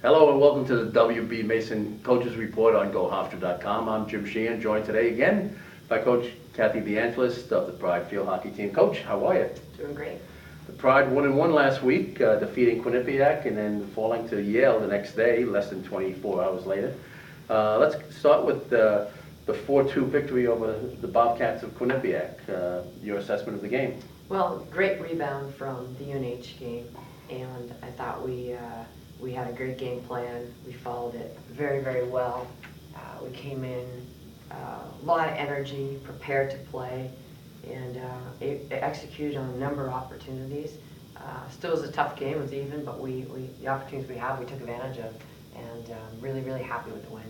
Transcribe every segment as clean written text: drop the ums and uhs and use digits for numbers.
Hello and welcome to the W.B. Mason Coaches Report on GoHofstra.com. I'm Jim Sheehan, joined today again by Coach Kathy Angelis of the Pride Field Hockey Team. Coach, how are you? Doing great. The Pride won last week, defeating Quinnipiac and then falling to Yale the next day, less than 24 hours later. Let's start with the 4-2 victory over the Bobcats of Quinnipiac. Your assessment of the game? Well, great rebound from the UNH game, and I thought we had a great game plan. We followed it very, very well. We came in a lot of energy, prepared to play, and it executed on a number of opportunities. Still was a tough game, it was even, but the opportunities we had, we took advantage of, and really, really happy with the win.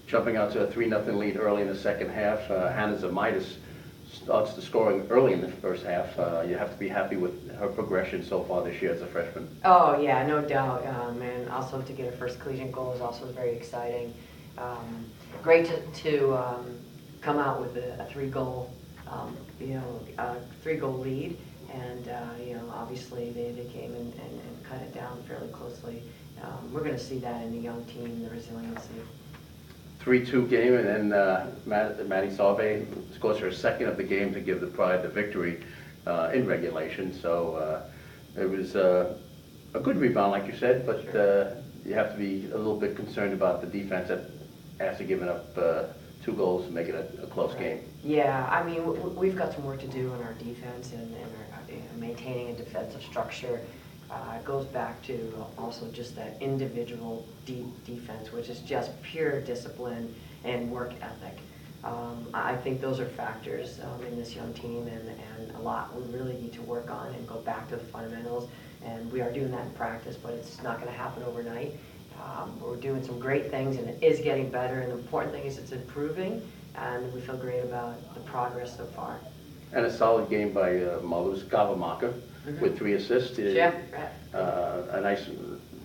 Jumping out to a 3-0 lead early in the second half, Hannah Zamaitis starts the scoring early in the first half. You have to be happy with her progression so far this year as a freshman. Oh yeah, no doubt, and also to get her first collegiate goal is also very exciting. Great to come out with a three-goal lead, and obviously they came and cut it down fairly closely. We're going to see that in the young team, the resiliency. 3-2 game, and then Maddie Sarve scores her second of the game to give the Pride the victory in regulation. So it was a good rebound, like you said, but you have to be a little bit concerned about the defense that after giving up 2 goals to make it a close game. Yeah, I mean, we've got some work to do on our defense and maintaining a defensive structure. It goes back to also just that individual deep defense, which is just pure discipline and work ethic. I think those are factors in this young team, and a lot we really need to work on and go back to the fundamentals. And we are doing that in practice, but it's not going to happen overnight. We're doing some great things, and it is getting better. And the important thing is it's improving, and we feel great about the progress so far. And a solid game by Maluz Gavamaka with 3 assists. Yeah.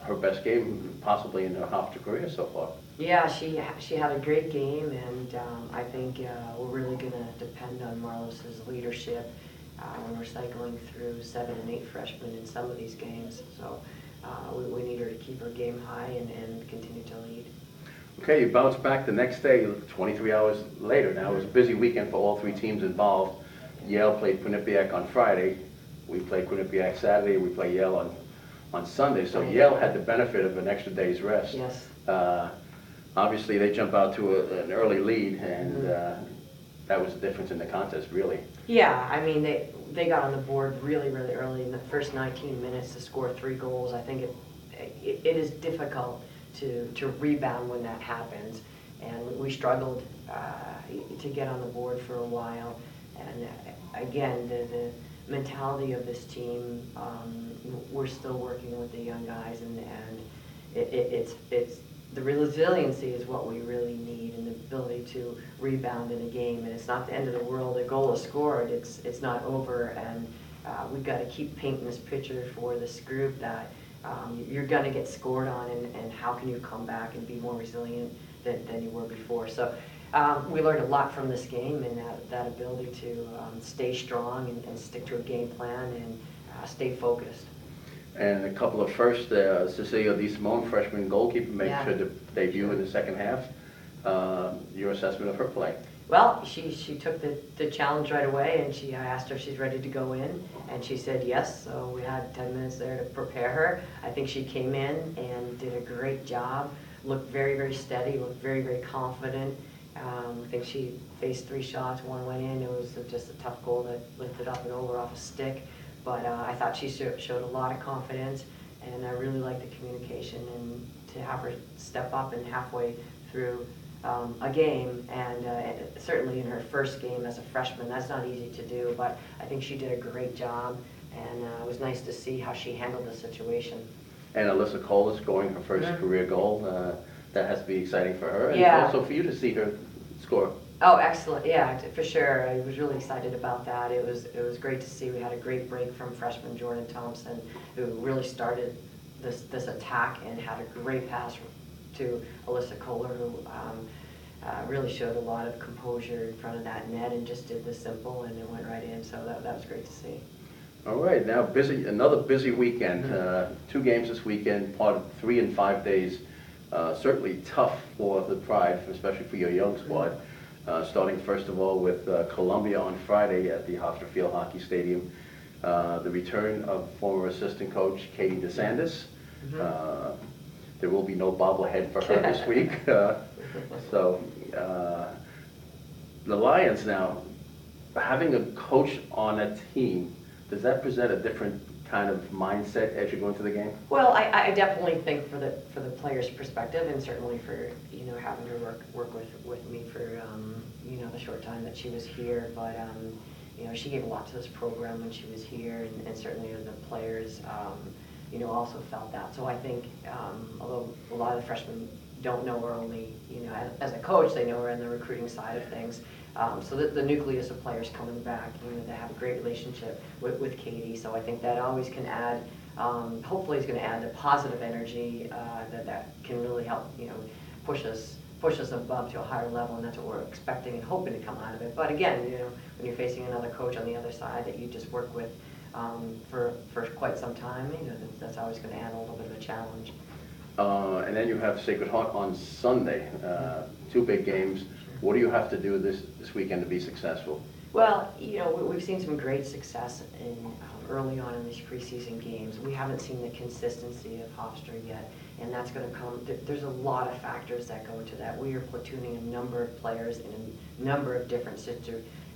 Her best game possibly in her Hofstra career so far. Yeah, she had a great game, and I think we're really going to depend on Marlos's leadership when we're cycling through 7 and 8 freshmen in some of these games. So we need her to keep her game high and continue to lead. Okay, you bounce back the next day, 23 hours later. Now it was a busy weekend for all 3 teams involved. Yale played Quinnipiac on Friday. We played Quinnipiac Saturday. We play Yale on Sunday. So Yale had the benefit of an extra day's rest. Yes. Obviously, they jump out to an early lead, and that was the difference in the contest, really. Yeah, I mean, they got on the board really, really early in the first 19 minutes to score 3 goals. I think it is difficult to rebound when that happens, and we struggled to get on the board for a while. And again, the mentality of this team, we're still working with the young guys, and it's the resiliency is what we really need, and the ability to rebound in a game. And it's not the end of the world. A goal is scored. It's not over, and we've got to keep painting this picture for this group that you're going to get scored on, and how can you come back and be more resilient than you were before. So we learned a lot from this game, and that ability to stay strong and stick to a game plan and stay focused. And a couple of firsts, Cecilia DeSimone, freshman goalkeeper, made her debut in the second half. Your assessment of her play? Well, she took the challenge right away, and I asked her if she's ready to go in, and she said yes. So we had 10 minutes there to prepare her. I think she came in and did a great job, looked very, very steady, looked very, very confident. I think she faced 3 shots, 1 went in. It was just a tough goal that lifted up and over off a stick. But I thought she showed a lot of confidence, and I really liked the communication, and to have her step up and halfway through a game, and certainly in her first game as a freshman, that's not easy to do, but I think she did a great job, and it was nice to see how she handled the situation. And Alyssa Cole is scoring her first career goal. That has to be exciting for her, and also for you to see her score. Oh, excellent! Yeah, for sure. I was really excited about that. It was great to see. We had a great break from freshman Jordan Thompson, who really started this attack and had a great pass to Alyssa Kohler, who really showed a lot of composure in front of that net and just did the simple, and it went right in. So that was great to see. All right, now another busy weekend. 2 games this weekend, part of 3 and 5 days Certainly tough for the Pride, especially for your young squad. Starting first of all with Columbia on Friday at the Hofstra Field Hockey Stadium. The return of former assistant coach Katie DeSantis. There will be no bobblehead for her this week. The Lions now, having a coach on a team, does that present a different kind of mindset as you go into the game? Well, I definitely think for the player's perspective, and certainly for having her work with me for the short time that she was here, but she gave a lot to this program when she was here, and certainly the players also felt that. So I think although a lot of the freshmen don't know her only as a coach, they know her in the recruiting side of things. So the nucleus of players coming back, they have a great relationship with Katie. So I think that always can add, hopefully is going to add the positive energy that can really help, push us above to a higher level, and that's what we're expecting and hoping to come out of it. But again, when you're facing another coach on the other side that you just work with for quite some time, that's always going to add a little bit of a challenge. And then you have Sacred Heart on Sunday, 2 big games. What do you have to do this weekend to be successful? Well, we've seen some great success early on in these preseason games. We haven't seen the consistency of Hofstra yet, and that's going to come. There's a lot of factors that go into that. We are platooning a number of players in a number of different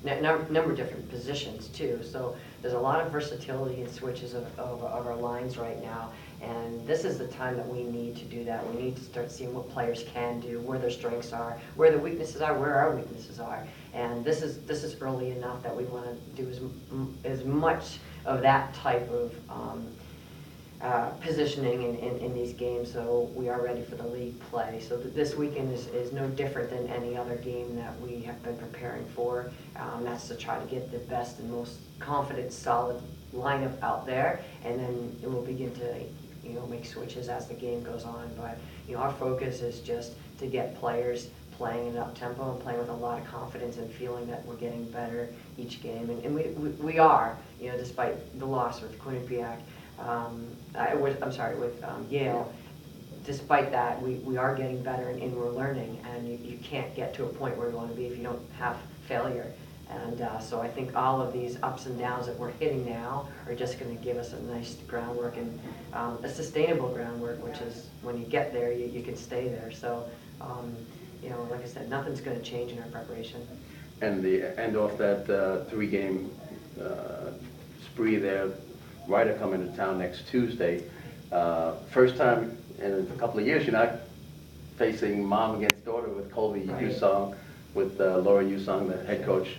number of different positions too. So there's a lot of versatility and switches of our lines right now. And this is the time that we need to do that. We need to start seeing what players can do, where their strengths are, where the weaknesses are, where our weaknesses are. And this is early enough that we want to do as much of that type of positioning in these games, so we are ready for the league play. So this weekend is no different than any other game that we have been preparing for. That's to try to get the best and most confident, solid lineup out there, and then we'll begin to make switches as the game goes on. But our focus is just to get players playing in up tempo and playing with a lot of confidence and feeling that we're getting better each game, and we are, despite the loss with Quinnipiac. With Yale. Despite that, we are getting better and we're learning, and you can't get to a point where you want to be if you don't have failure. And so I think all of these ups and downs that we're hitting now are just going to give us a nice groundwork and a sustainable groundwork, which is when you get there, you can stay there. So, like I said, nothing's going to change in our preparation. And the end off that 3-game spree there, Ryder coming to town next Tuesday. First time in a couple of years you're not facing mom against daughter with Colby Usong, with Laura Usong, the head coach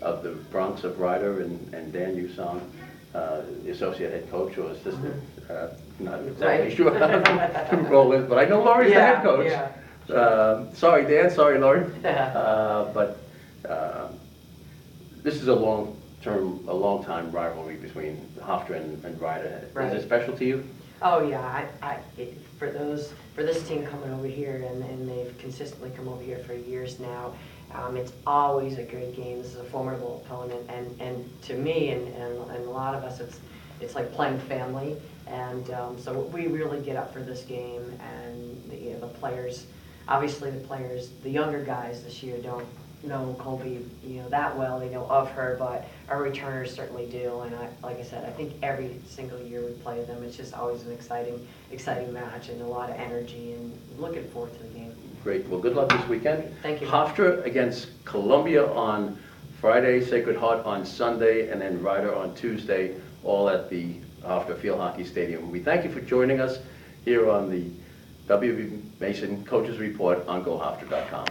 of the Bronx of Ryder, and Dan Usong, the associate head coach or assistant. Not exactly sure how the role is, but I know Laura's the head coach. Yeah. Sorry, Dan. Sorry, Laurie. But this is a long-time rivalry between Hofstra and Ryder. Is it special to you? Oh yeah, for this team coming over here, and they've consistently come over here for years now. It's always a great game. This is a formidable opponent, and to me and a lot of us, it's like playing family. And so we really get up for this game, and the players, obviously the younger guys this year don't know Colby that well. They know of her, but our returners certainly do. And like I said, I think every single year we play them, it's just always an exciting match and a lot of energy, and looking forward to the game. Great. Well, good luck this weekend. Thank you. Hofstra against Columbia on Friday, Sacred Heart on Sunday, and then Ryder on Tuesday, all at the Hofstra Field Hockey Stadium. We thank you for joining us here on the W.B. Mason Coaches Report on GoHofstra.com.